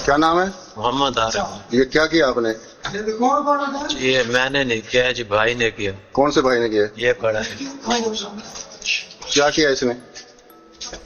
क्या नाम है? मोहम्मद आरिफ। ये क्या किया आपने? ये मैंने नहीं किया जी, भाई ने किया। कौन से भाई ने किया? ये पड़ा है क्या किया इसने?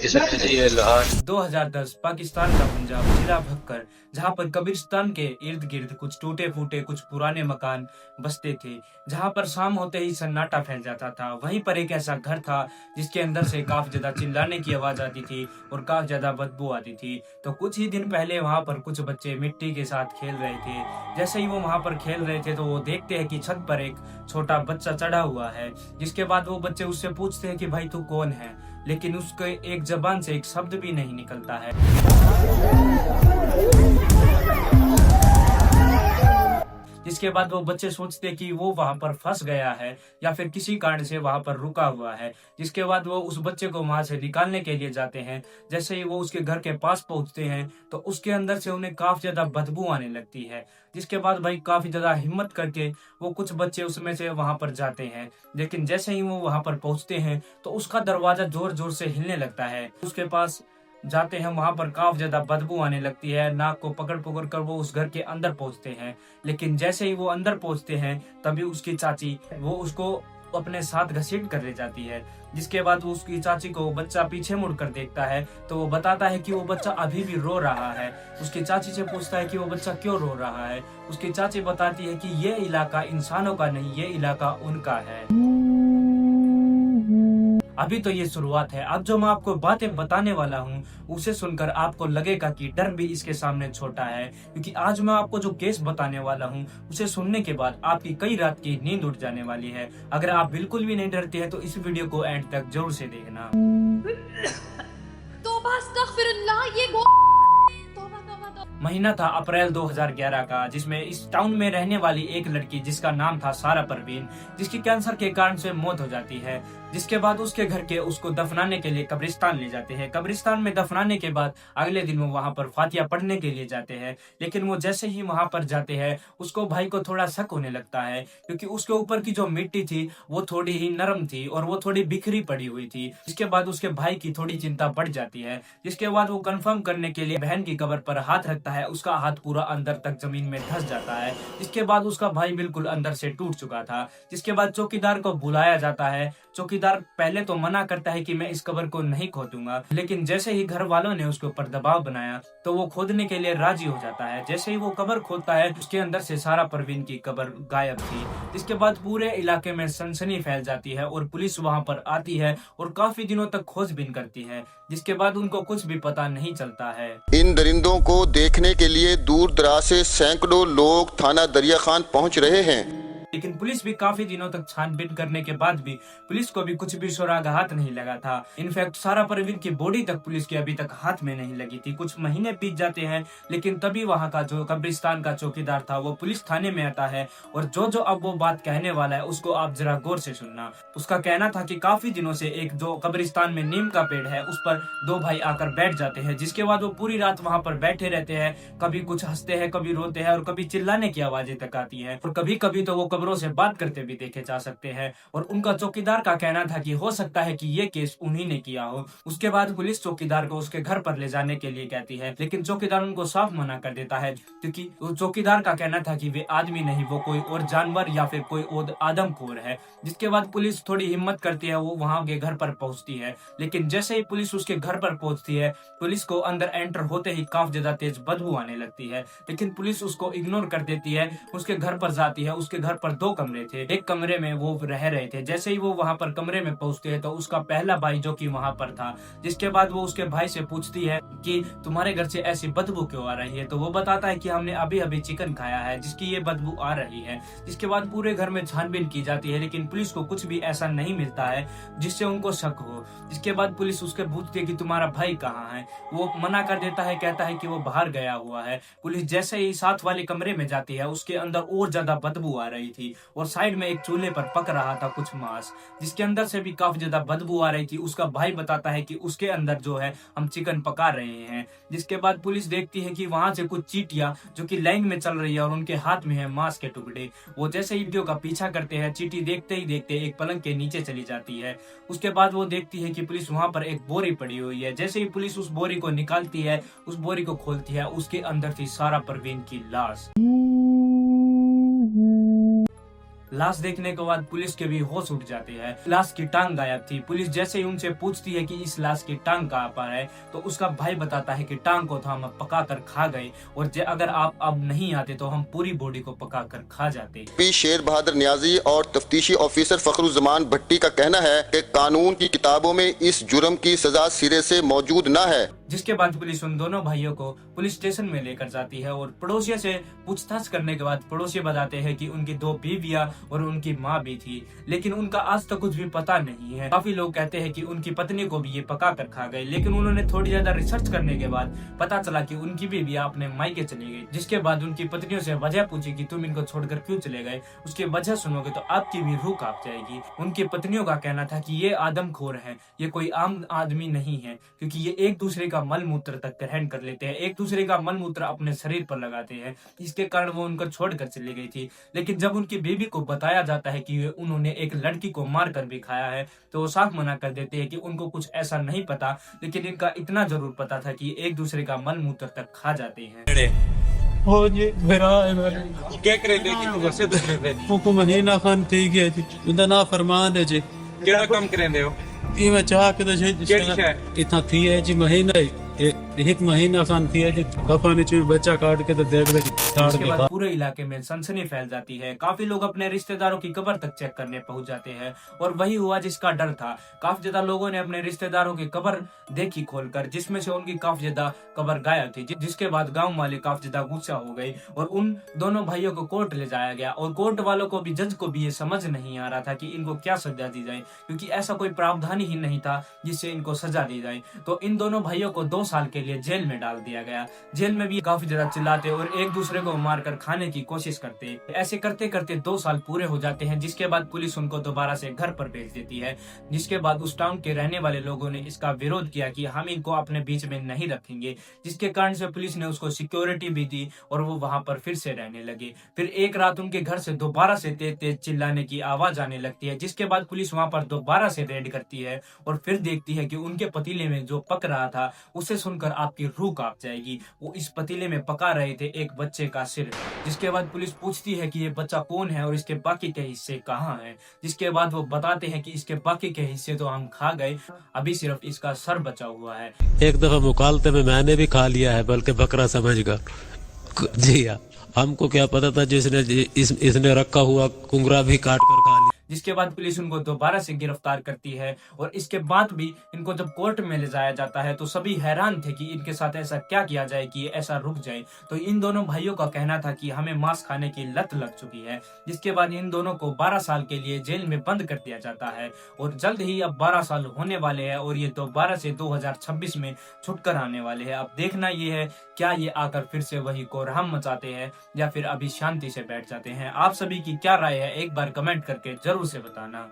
इसमें जी ये लाश 2010 पाकिस्तान का पंजाब जिला भक्कर, जहां पर कब्रिस्तान के इर्द गिर्द कुछ टूटे फूटे कुछ पुराने मकान बसते थे, जहां पर शाम होते ही सन्नाटा फैल जाता था। वहीं पर एक ऐसा घर था जिसके अंदर से काफी ज्यादा चिल्लाने की आवाज आती थी और काफी ज्यादा बदबू आती थी। तो कुछ ही दिन पहले वहां पर कुछ बच्चे मिट्टी के साथ खेल रहे थे। जैसे ही वो वहां पर खेल रहे थे तो वो देखते हैं कि छत पर एक छोटा बच्चा चढ़ा हुआ है। जिसके बाद वो बच्चे उससे पूछते हैं कि भाई तू कौन है, लेकिन उसके एक जबान से एक शब्द भी नहीं निकलता है। जिसके बाद वो बच्चे सोचते कि वो वहां पर फंस गया है या फिर किसी कारण से वहां पर रुका हुआ है। जिसके बाद वो उस बच्चे को वहां से निकालने के लिए जाते हैं। जैसे ही वो उसके घर के पास पहुंचते हैं तो उसके अंदर से उन्हें काफी ज्यादा बदबू आने लगती है। जिसके बाद भाई काफी ज्यादा हिम्मत करके वो कुछ बच्चे उसमें से वहां पर जाते हैं। लेकिन जैसे ही वो वहां पर पहुंचते हैं तो उसका दरवाजा जोर जोर से हिलने लगता है। उसके पास जाते हैं, वहां पर काफी ज्यादा बदबू आने लगती है। नाक को पकड़ पकड़ कर वो उस घर के अंदर पहुंचते हैं। लेकिन जैसे ही वो अंदर पहुंचते हैं तभी उसकी चाची वो उसको अपने साथ घसीट कर ले जाती है। जिसके बाद वो उसकी चाची को बच्चा पीछे मुड़ कर देखता है तो वो बताता है कि वो बच्चा अभी भी रो रहा है। उसकी चाची से पूछता है कि वो बच्चा क्यों रो रहा है। उसकी चाची बताती है कि ये इलाका इंसानों का नहीं, ये इलाका उनका है। अभी तो ये शुरुआत है। अब जो मैं आपको बातें बताने वाला हूँ उसे सुनकर आपको लगेगा कि डर भी इसके सामने छोटा है, क्योंकि आज मैं आपको जो केस बताने वाला हूँ उसे सुनने के बाद आपकी कई रात की नींद उड़ जाने वाली है। अगर आप बिल्कुल भी नहीं डरते हैं तो इस वीडियो को एंड तक जरूर से देखना। तौबा अस्तगफिरुल्लाह, ये महीना था अप्रैल 2011 का, जिसमें इस टाउन में रहने वाली एक लड़की जिसका नाम था सारा परवीन, जिसकी कैंसर के कारण से मौत हो जाती है। जिसके बाद उसके घर के उसको दफनाने के लिए कब्रिस्तान ले जाते हैं। कब्रिस्तान में दफनाने के बाद अगले दिन वो वहां पर फातिया पढ़ने के लिए जाते हैं। लेकिन वो जैसे ही वहां पर जाते हैं उसको भाई को थोड़ा शक होने लगता है, क्योंकि उसके ऊपर की जो मिट्टी थी वो थोड़ी ही नरम थी और वो थोड़ी बिखरी पड़ी हुई थी। जिसके बाद उसके भाई की थोड़ी चिंता बढ़ जाती है। जिसके बाद वो कंफर्म करने के लिए बहन की कब्र पर हाथ रखता है। उसका हाथ पूरा अंदर तक जमीन में धंस जाता है। जिसके बाद उसका भाई बिल्कुल अंदर से टूट चुका था। जिसके बाद चौकीदार को बुलाया जाता है। चौकीदार पहले तो मना करता है कि मैं इस कब्र को नहीं खोदूंगा, लेकिन जैसे ही घर वालों ने उसके ऊपर दबाव बनाया तो वो खोदने के लिए राजी हो जाता है। जैसे ही वो कब्र खोदता है उसके अंदर से सारा परवीन की कब्र गायब थी। जिसके बाद पूरे इलाके में सनसनी फैल जाती है और पुलिस वहां पर आती है और काफी दिनों तक खोजबीन करती है। जिसके बाद उनको कुछ भी पता नहीं चलता है। इन दरिंदों को देखने के लिए दूर दराज से सैकड़ों लोग थाना दरिया खान पहुंच रहे हैं। लेकिन पुलिस भी काफी दिनों तक छानबीन करने के बाद भी पुलिस को भी कुछ भी सुराग हाथ नहीं लगा था। इनफैक्ट सारा परवीन की बॉडी तक पुलिस के अभी तक हाथ में नहीं लगी थी। कुछ महीने बीत जाते हैं, लेकिन तभी वहां का जो कब्रिस्तान का चौकीदार था वो पुलिस थाने में आता है और जो जो अब वो बात कहने वाला है उसको आप जरा गौर से सुनना। उसका कहना था कि काफी दिनों से एक जो कब्रिस्तान में नीम का पेड़ है उस पर दो भाई आकर बैठ जाते हैं। जिसके बाद वो पूरी रात वहां पर बैठे रहते हैं। कभी कुछ हंसते हैं, कभी रोते हैं और कभी चिल्लाने की आवाजें तक आती है और कभी कभी तो वो कब्रों से बात करते भी देखे जा सकते हैं। और उनका चौकीदार का कहना था कि हो सकता है कि ये केस उन्हीं ने किया हो। उसके बाद पुलिस चौकीदार को उसके घर पर ले जाने के लिए कहती है, लेकिन चौकीदार उनको साफ मना कर देता है, क्योंकि चौकीदार का कहना था कि वे आदमी नहीं, वो कोई और जानवर या फिर कोई और आदमखोर है। जिसके बाद पुलिस थोड़ी हिम्मत करती है, वो वहां के घर पर पहुंचती है। लेकिन जैसे ही पुलिस उसके घर पर पहुंचती है पुलिस को अंदर एंटर होते ही काफी ज्यादा तेज बदबू आने लगती है। लेकिन पुलिस उसको इग्नोर कर देती है। उसके घर पर जाती है। उसके घर पर दो कमरे थे, एक कमरे में वो रह रहे थे। जैसे ही वो वहां पर कमरे में पहुंचते हैं तो उसका पहला भाई जो कि वहां पर था, जिसके बाद वो उसके भाई से पूछती है कि तुम्हारे घर से ऐसी बदबू क्यों आ रही है। तो वो बताता है कि हमने अभी अभी चिकन खाया है जिसकी ये बदबू आ रही है। जिसके बाद पूरे घर में छानबीन की जाती है, लेकिन पुलिस को कुछ भी ऐसा नहीं मिलता है जिससे उनको शक हो। जिसके बाद पुलिस उसके पूछती है कि तुम्हारा भाई कहाँ है। वो मना कर देता है, कहता है कि वो बाहर गया हुआ है। पुलिस जैसे ही साथ वाले कमरे में जाती है उसके अंदर और ज्यादा बदबू आ रही थी। थी और साइड में एक चूल्हे पर पक रहा था कुछ मांस, जिसके अंदर से भी काफी ज्यादा बदबू आ रही थी। उसका भाई बताता है कि उसके अंदर जो है हम चिकन पका रहे हैं। जिसके बाद पुलिस देखती है कि वहां से कुछ चींटियां जो कि लाइन में चल रही है और उनके हाथ में है मांस के टुकड़े। वो जैसे ही वीडियो का पीछा करते हैं, चींटी देखते ही देखते एक पलंग के नीचे चली जाती है। उसके बाद वो देखती है कि पुलिस वहां पर एक बोरी पड़ी हुई है। जैसे ही पुलिस उस बोरी को निकालती है, उस बोरी को खोलती है, उसके अंदर थी सारा परवीन की लाश। लाश देखने के बाद पुलिस के भी होश उठ जाते हैं। लाश की टांग गायब थी। पुलिस जैसे ही उनसे पूछती है कि इस लाश की टांग कहाँ पर है, तो उसका भाई बताता है कि टांग को तो हम पका कर खा गए और अगर आप अब नहीं आते तो हम पूरी बॉडी को पका कर खा जाते। पी शेर बहादुर नियाजी और तफ्तीशी ऑफिसर फखरुज्जमान भट्टी का कहना है कि कानून की किताबों में इस जुर्म की सजा सिरे से मौजूद न है। जिसके बाद पुलिस उन दोनों भाइयों को पुलिस स्टेशन में लेकर जाती है और पड़ोसियों से पूछताछ करने के बाद पड़ोसी बताते हैं कि उनकी 2 बीवियां और उनकी माँ भी थी, लेकिन उनका आज तक कुछ भी पता नहीं है। काफी लोग कहते हैं कि उनकी पत्नी को भी ये पका कर खा गए, लेकिन उन्होंने थोड़ी ज्यादा रिसर्च करने के बाद पता चला कि उनकी बीवियां अपने मायके चली गई। जिसके बाद उनकी पत्नियों से वजह पूछी कि तुम इनको छोड़कर क्यों चले गए। उसकी वजह सुनोगे तो आपकी भी रूह कांप जाएगी। उनकी पत्नियों का कहना था कि ये आदमखोर है, ये कोई आम आदमी नहीं है, क्योंकि ये एक दूसरे का मल मूत्र तक ग्रहण कर लेते हैं, एक दूसरे का मल मूत्र अपने शरीर पर लगाते हैं। इसके कारण वो उनको छोड़कर चली गई थी। लेकिन जब उनकी बीवी को बताया जाता है कि उन्होंने एक लड़की को मार कर भी खाया है, तो वो साफ मना कर देते हैं कि उनको कुछ ऐसा नहीं पता, लेकिन इनका इतना जरूर पता था कि एक दूसरे का मल मूत्र तक खा जाते हैं। हो जी क्या करे महीना खान थी गया जी इनका ना फरमान है जी ਕਿਹੜਾ ਕੰਮ ਕਰਿੰਦੇ ਹੋ ये मैं चाह के तो ਕਿਹੜੀ ਸ਼ੈ इतना थी है जी महीना एक महीना खान थी है जी कफन में बच्चा काट के तो देख रहे इसके बाद पूरे इलाके में सनसनी फैल जाती है। काफी लोग अपने रिश्तेदारों की कब्र तक चेक करने पहुंच जाते हैं और वही हुआ जिसका डर था। काफी ज्यादा लोगों ने अपने रिश्तेदारों की कब्र देखी खोलकर, जिसमें से उनकी काफी ज्यादा कब्र गायब थी। जिसके बाद गांव वाले काफी ज्यादा गुस्सा हो गए और उन दोनों भाइयों को कोर्ट ले जाया गया और कोर्ट वालों को भी, जज को भी ये समझ नहीं आ रहा था कि इनको क्या सजा दी जाए, क्योंकि ऐसा कोई प्रावधान ही नहीं था जिससे इनको सजा दी जाए। तो इन दोनों भाइयों को 2 साल के लिए जेल में डाल दिया गया। जेल में भी काफी ज्यादा चिल्लाते और एक दूसरे को मारकर खाने की कोशिश करते। ऐसे करते करते 2 साल पूरे हो जाते हैं। जिसके बाद पुलिस उनको दोबारा से घर पर भेज देती है। जिसके बाद उस टाउन के रहने वाले लोगों ने इसका विरोध किया कि हम इनको अपने बीच में नहीं रखेंगे, जिसके कारण से पुलिस ने उसको सिक्योरिटी भी दी और वो वहां पर फिर से रहने लगे। फिर एक रात उनके घर से दोबारा से तेज तेज चिल्लाने की आवाज आने लगती है। जिसके बाद पुलिस वहां पर दोबारा से रेड करती है और फिर देखती है कि उनके पतीले में जो पक रहा था, उसे सुनकर आपकी रूह कांप जाएगी। वो इस पतीले में पका रहे थे एक बच्चे का सिर। जिसके बाद पुलिस पूछती है कि ये बच्चा कौन है और इसके बाकी के हिस्से कहाँ हैं। जिसके बाद वो बताते हैं कि इसके बाकी के हिस्से तो हम खा गए, अभी सिर्फ इसका सर बचा हुआ है। एक दफा मुकालते में मैंने भी खा लिया है, बल्कि बकरा समझकर। जी हाँ, हमको क्या पता था जिसने इसने रखा हुआ कुंगरा भी काट कर खा लिया। जिसके बाद पुलिस उनको दोबारा से गिरफ्तार करती है और इसके बाद भी इनको जब कोर्ट में ले जाया जाता है तो सभी हैरान थे कि इनके साथ ऐसा क्या किया जाए कि ये ऐसा रुक जाए। तो इन दोनों भाइयों का कहना था कि हमें मांस खाने की लत लग चुकी है। जिसके बाद इन दोनों को 12 साल के लिए जेल में बंद कर दिया जाता है और जल्द ही अब 12 साल होने वाले हैं और ये दोबारा से 2026 में छुटकर आने वाले हैं। अब देखना ये है क्या ये आकर फिर से वही कोहराम मचाते हैं या फिर अभी शांति से बैठ जाते हैं। आप सभी की क्या राय है, एक बार कमेंट करके जरूर से बताना।